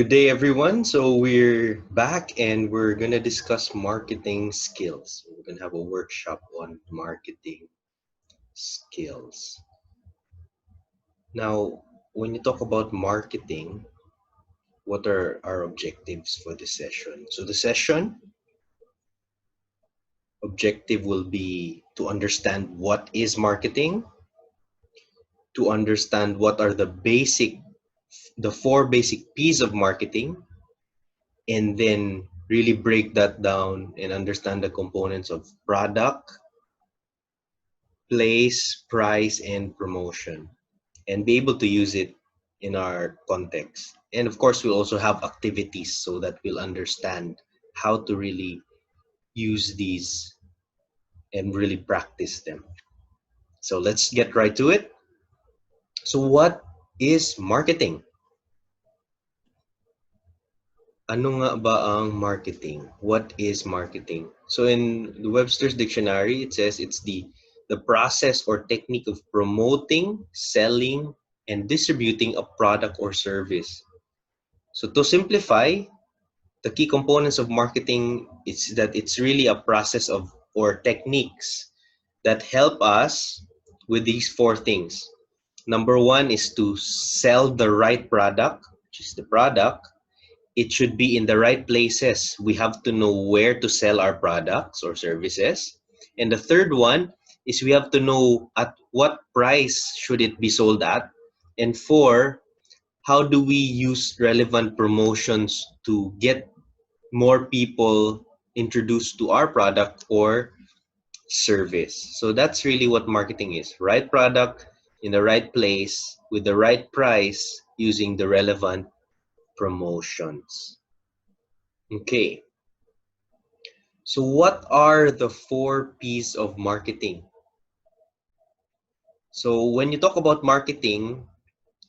Good day, everyone. So we're back and we're going to discuss marketing skills. We're going to have a workshop on marketing skills. Now, when you talk about marketing, what are our objectives for this session? So the session objective will be to understand what is marketing, to understand what are the four basic P's of marketing, and then really break that down and understand the components of product, place, price, and promotion, and be able to use it in our context. And of course, we'll also have activities so that we'll understand how to really use these and really practice them. So let's get right to it. So what is marketing? Ano nga ba ang marketing? What is marketing? So in the Webster's dictionary, it says it's the process or technique of promoting, selling, and distributing a product or service. So to simplify, the key components of marketing is that it's really a process of or techniques that help us with these four things. Number one is to sell the right product, which is the product. It should be in the right places. We have to know where to sell our products or services. And the third one is we have to know at what price should it be sold at. And four, how do we use relevant promotions to get more people introduced to our product or service. So that's really what marketing is. Right product in the right place with the right price using the relevant promotions. Okay, so what are the four P's of marketing? So when you talk about marketing,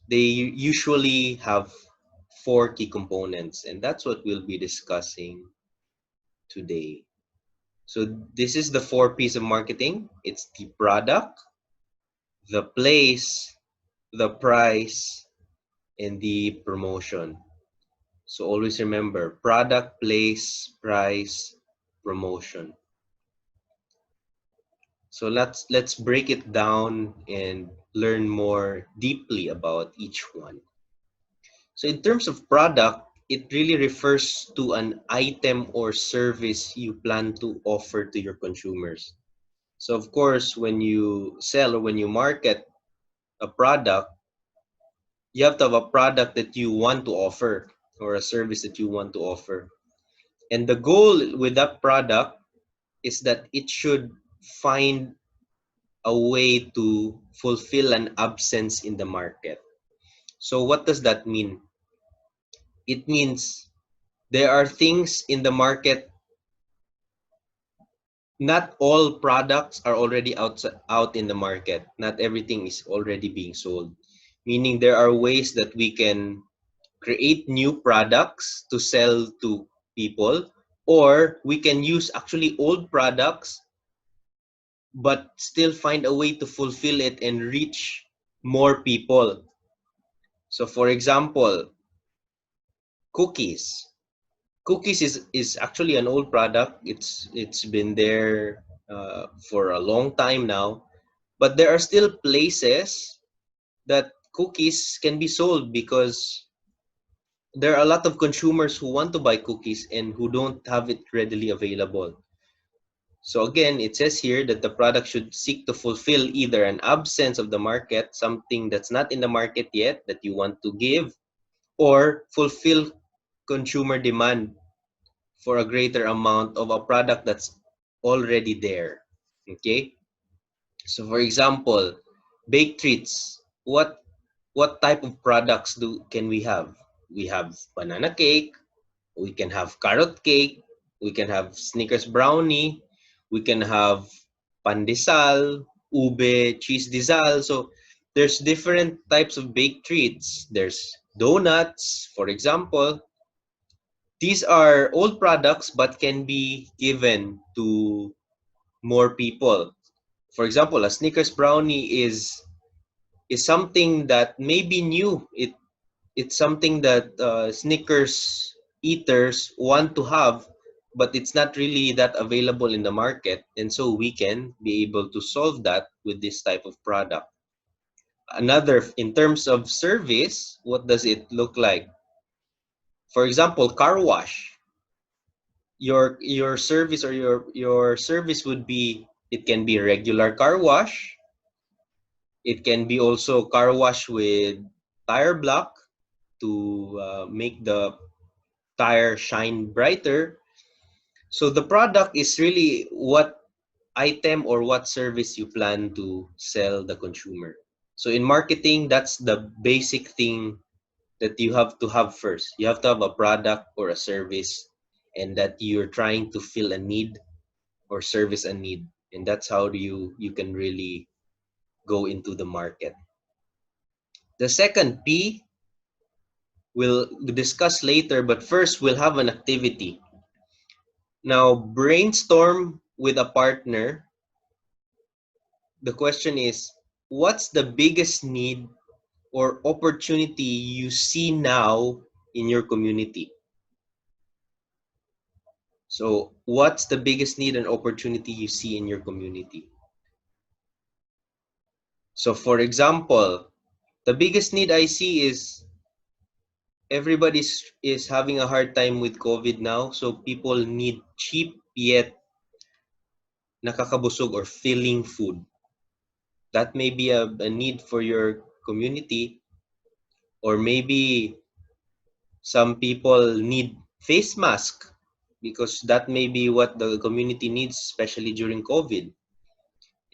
they usually have four key components, and that's what we'll be discussing today. So this is the four P's of marketing. It's the product, the place, the price, and the promotion. So always remember product, place, price, promotion. So let's break it down and learn more deeply about each one. So in terms of product, it really refers to an item or service you plan to offer to your consumers. So of course, when you sell or when you market a product, you have to have a product that you want to offer or a service that you want to offer. And the goal with that product is that it should find a way to fulfill an absence in the market. So what does that mean? It means there are things in the market. Not all products are already out in the market. Not everything is already being sold. Meaning there are ways that we can create new products to sell to people, or we can use actually old products but still find a way to fulfill it and reach more people. So for example, cookies. Cookies is actually an old product. It's been there for a long time now, but there are still places that cookies can be sold because there are a lot of consumers who want to buy cookies and who don't have it readily available. So again, it says here that the product should seek to fulfill either an absence of the market, something that's not in the market yet that you want to give, or fulfill consumer demand for a greater amount of a product that's already there. Okay? So for example, baked treats. What type of products can we have? We have banana cake, we can have carrot cake, we can have Snickers brownie, we can have pandesal, ube, cheese disal. So there's different types of baked treats. There's donuts, for example. These are old products but can be given to more people. For example, a Snickers brownie is something that may be new. It's something that Snickers eaters want to have, but it's not really that available in the market. And so we can be able to solve that with this type of product. Another, in terms of service, what does it look like? For example, car wash. Your service, or your service would be, it can be regular car wash. It can be also car wash with tire block to make the tire shine brighter. So the product is really what item or what service you plan to sell the consumer. So in marketing, that's the basic thing that you have to have first. You have to have a product or a service, and that you're trying to fill a need or service a need. And that's how you can really go into the market. The second P we'll discuss later, but first we'll have an activity. Now, brainstorm with a partner. The question is, what's the biggest need or opportunity you see now in your community? So, what's the biggest need and opportunity you see in your community? So, for example, the biggest need I see is everybody is having a hard time with COVID now. So, people need cheap yet nakakabusog or filling food. That may be a need for your community, or maybe some people need face mask because that may be what the community needs, especially during COVID.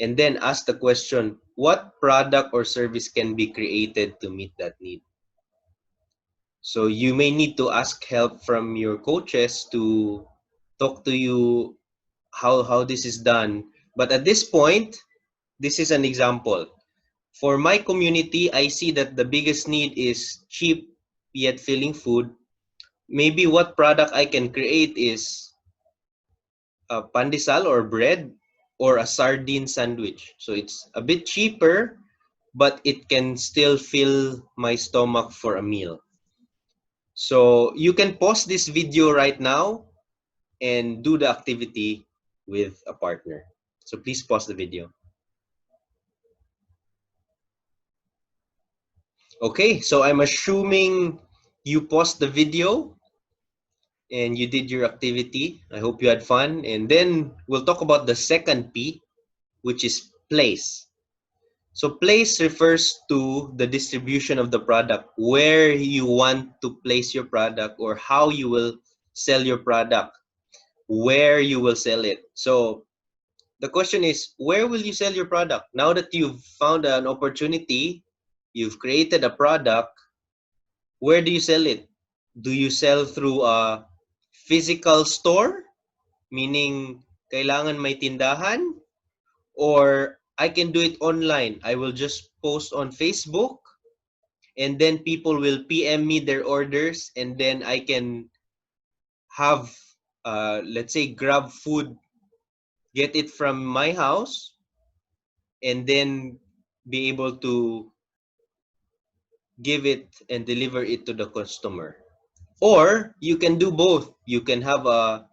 And then ask the question, what product or service can be created to meet that need? So you may need to ask help from your coaches to talk to you how this is done. But at this point, this is an example. For my community, I see that the biggest need is cheap yet filling food. Maybe what product I can create is a pandesal or bread, or a sardine sandwich. So it's a bit cheaper, but it can still fill my stomach for a meal. So you can pause this video right now and do the activity with a partner. So please pause the video. Okay, so I'm assuming you paused the video and you did your activity. I hope you had fun. And then we'll talk about the second P, which is place. So place refers to the distribution of the product, where you want to place your product, or how you will sell your product, where you will sell it. So the question is, where will you sell your product? Now that you've found an opportunity, you've created a product, where do you sell it? Do you sell through a physical store, meaning kailangan may tindahan, or I can do it online? I will just post on Facebook, and then people will PM me their orders, and then I can have, let's say, grab food, get it from my house, and then be able to give it and deliver it to the customer. Or you can do both. You can have a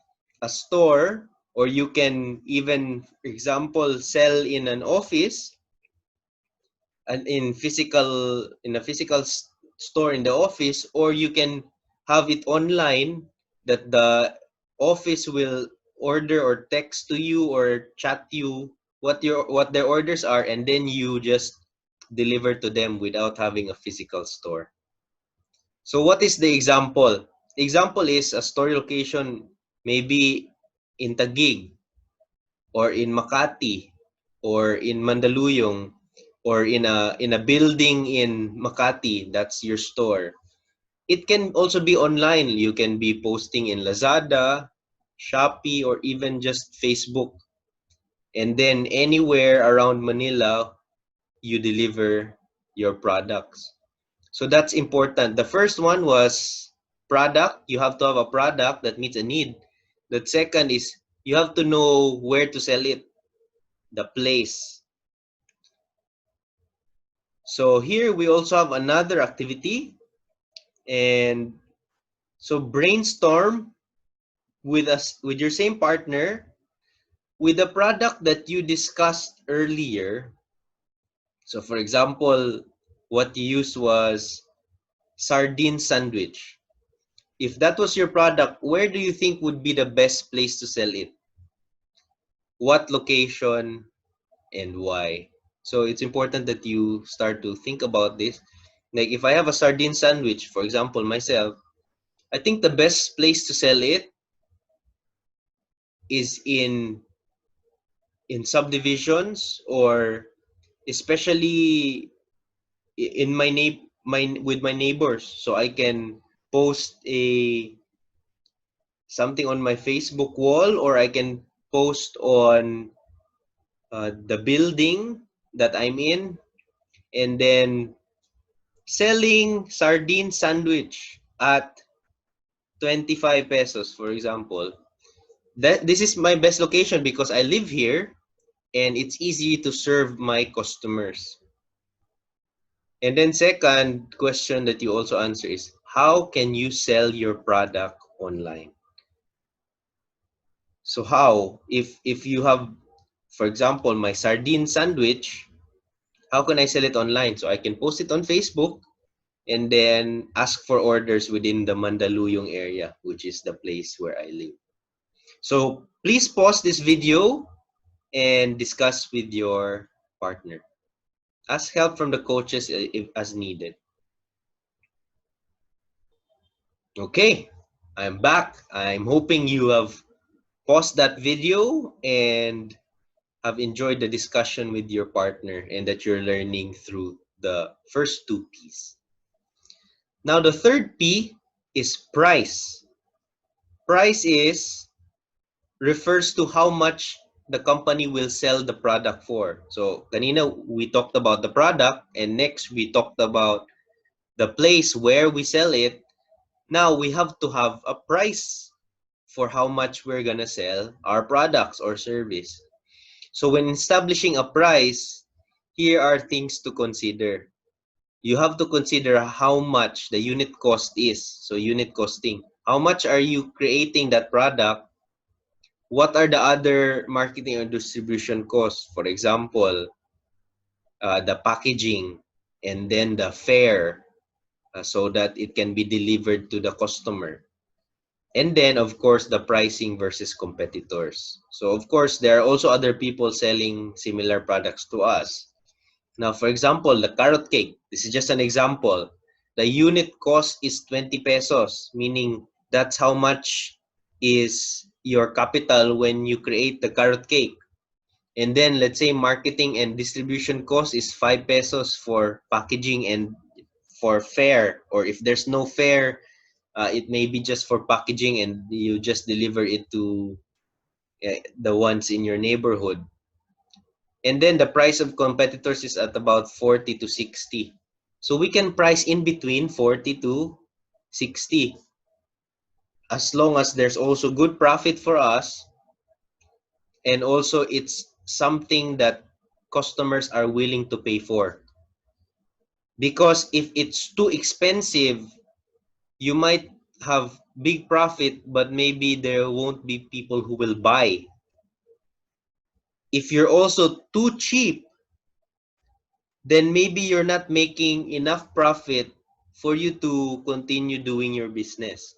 store, or you can even, for example, sell in an office, and in a physical store in the office, or you can have it online, that the office will order or text to you or chat you what their orders are, and then you just deliver to them without having a physical store. So what is the example? Example is a store location, maybe in Taguig, or in Makati, or in Mandaluyong, or in a building in Makati. That's your store. It can also be online. You can be posting in Lazada, Shopee, or even just Facebook. And then anywhere around Manila, you deliver your products. So that's important. The first one was product. You have to have a product that meets a need. The second is you have to know where to sell it, the place. So here we also have another activity. And so brainstorm with us, with your same partner, with the product that you discussed earlier. So for example, what you used was sardine sandwich. If that was your product, where do you think would be the best place to sell it? What location and why? So it's important that you start to think about this. Like if I have a sardine sandwich, for example, myself, I think the best place to sell it is in subdivisions, or especially in my with my neighbors, so I can post a something on my Facebook wall, or I can post on the building that I'm in, and then selling sardine sandwich at 25 pesos, for example. That this is my best location because I live here and it's easy to serve my customers. And then second question that you also answer is, how can you sell your product online? So how, if you have, for example, my sardine sandwich, how can I sell it online? So I can post it on Facebook and then ask for orders within the Mandaluyong area, which is the place where I live. So please pause this video and discuss with your partner. Ask help from the coaches if as needed. Okay, I'm back. I'm hoping you have paused that video and have enjoyed the discussion with your partner and that you're learning through the first two P's. Now, the third P is price. Price is refers to how much the company will sell the product for. So, kanina we talked about the product, and next we talked about the place where we sell it. Now we have to have a price for how much we're gonna sell our products or service. So when establishing a price, here are things to consider. You have to consider how much the unit cost is. So unit costing. How much are you creating that product? What are the other marketing or distribution costs? For example, the packaging, and then the fare, so that it can be delivered to the customer. And then, of course, the pricing versus competitors. So, of course, there are also other people selling similar products to us. Now, for example, the carrot cake. This is just an example. The unit cost is 20 pesos, meaning that's how much is your capital when you create the carrot cake. And then, let's say marketing and distribution cost is 5 pesos for packaging and for fare. Or if there's no fare, it may be just for packaging and you just deliver it to the ones in your neighborhood. And then the price of competitors is at about 40 to 60. So we can price in between 40 to 60, as long as there's also good profit for us, and also it's something that customers are willing to pay for. Because if it's too expensive, you might have big profit, but maybe there won't be people who will buy. If you're also too cheap, then maybe you're not making enough profit for you to continue doing your business.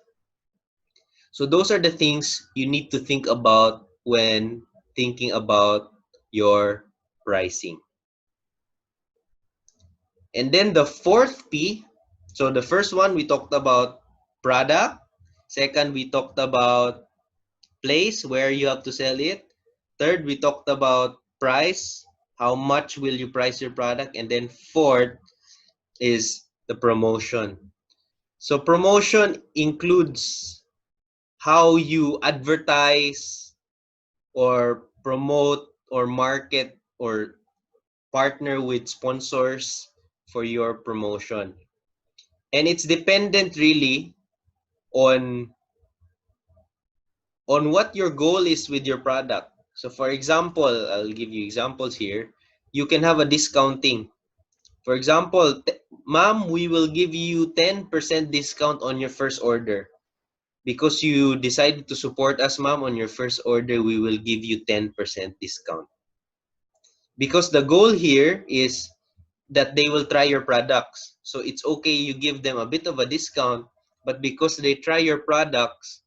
So those are the things you need to think about when thinking about your pricing. And then the fourth P, so the first one we talked about product, second we talked about place where you have to sell it, third we talked about price, how much will you price your product, and then fourth is the promotion. So promotion includes how you advertise or promote or market or partner with sponsors for your promotion. And it's dependent really on what your goal is with your product. So for example, I'll give you examples here. You can have a discounting. For example, ma'am, we will give you 10% discount on your first order. Because you decided to support us, ma'am, on your first order, we will give you 10% discount. Because the goal here is that they will try your products. So it's okay you give them a bit of a discount, but because they try your products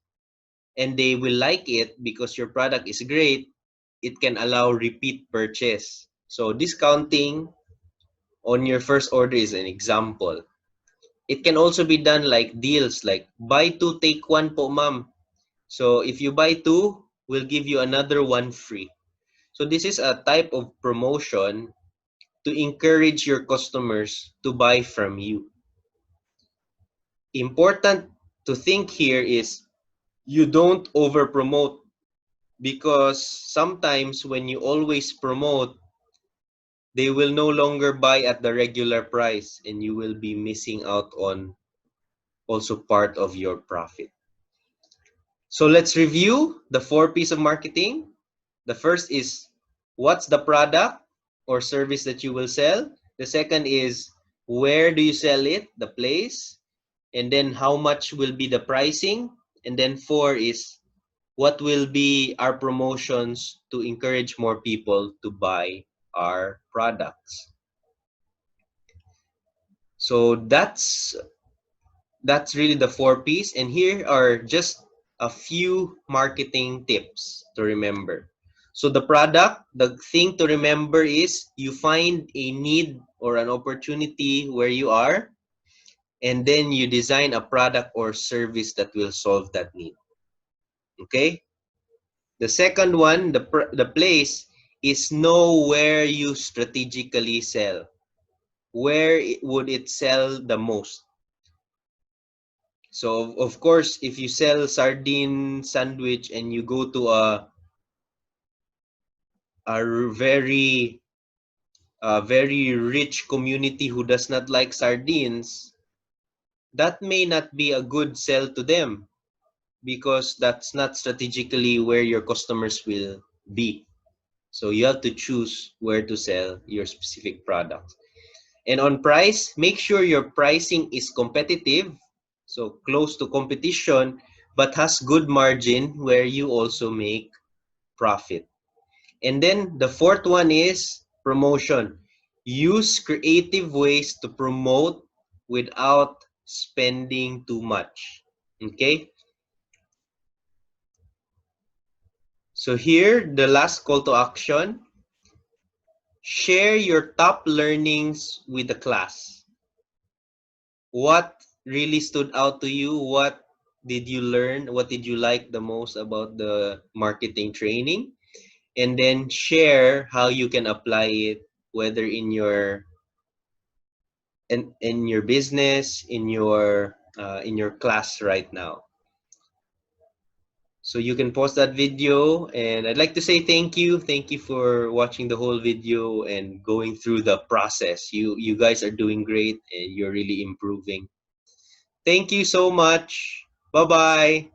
and they will like it because your product is great, it can allow repeat purchase. So discounting on your first order is an example. It can also be done like deals, like buy two, take one po, ma'am. So if you buy two, we'll give you another one free. So this is a type of promotion to encourage your customers to buy from you. Important to think here is you don't over promote, because sometimes when you always promote, they will no longer buy at the regular price and you will be missing out on also part of your profit. So let's review the 4 P's of marketing. The first is what's the product or service that you will sell. The second is where do you sell it, the place, and then how much will be the pricing. And then 4 is what will be our promotions to encourage more people to buy our products. So that's really the 4 P's, and here are just a few marketing tips to remember. So the product, the thing to remember is you find a need or an opportunity where you are, and then you design a product or service that will solve that need. Okay? The second one, the place, is know where you strategically sell. Where would it sell the most? So of course, if you sell sardine sandwich and you go to a very rich community who does not like sardines, that may not be a good sell to them because that's not strategically where your customers will be. So you have to choose where to sell your specific product. And on price, make sure your pricing is competitive, so close to competition, but has good margin where you also make profit. And then the fourth one is promotion. Use creative ways to promote without spending too much. Okay? So here, the last call to action. Share your top learnings with the class. What really stood out to you? What did you learn? What did you like the most about the marketing training? And then share how you can apply it, whether in your business, in your class right now. So you can post that video, and I'd like to say thank you. Thank you for watching the whole video and going through the process. You guys are doing great and you're really improving. Thank you so much. Bye-bye.